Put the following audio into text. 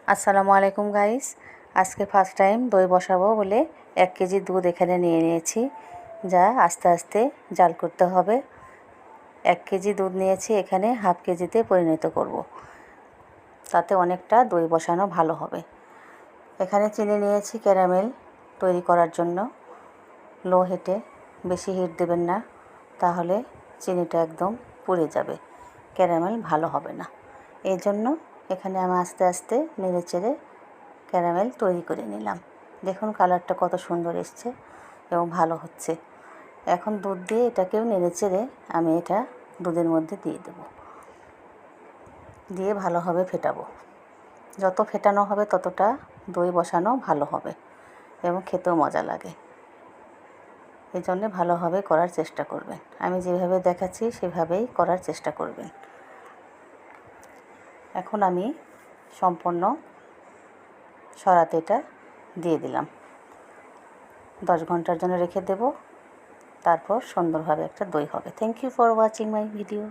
আসসালামু আলাইকুম গাইস। আজকে ফার্স্ট টাইম দই বসাবো বলে 1 কেজি দুধ এখানে নিয়ে নিয়েছি, যা আস্তে আস্তে জাল করতে হবে। 1 কেজি দুধ নিয়েছি, এখানে হাফ কেজিতে পরিণত করব, তাতে অনেকটা দই বসানো ভালো হবে। এখানে চিনি নিয়েছি ক্যারামেল তৈরি করার জন্য। লো হিটে, বেশি হিট দেবেন না, তাহলে চিনিটা একদম পুড়ে যাবে, ক্যারামেল ভালো হবে না। এই জন্য এখানে আমি আস্তে আস্তে নেড়ে চেড়ে ক্যারামেল তৈরি করে নিলাম। দেখুন কালারটা কত সুন্দর এসছে এবং ভালো হচ্ছে। এখন দুধ দিয়ে এটাকেও নেড়ে চেড়ে আমি এটা দুধের মধ্যে দিয়ে দেব, দিয়ে ভালোভাবে ফেটাবো। যত ফেটানো হবে ততটা দই বসানো ভালো হবে এবং খেতেও মজা লাগে। এই জন্যে ভালোভাবে করার চেষ্টা করবেন। আমি যেভাবে দেখাচ্ছি সেভাবেই করার চেষ্টা করবেন। এখন আমি সম্পূর্ণ সরাতে এটা দিয়ে দিলাম। 10 ঘন্টার জন্য রেখে দেব, তারপর সুন্দরভাবে একটা দই হবে। Thank you for watching my video.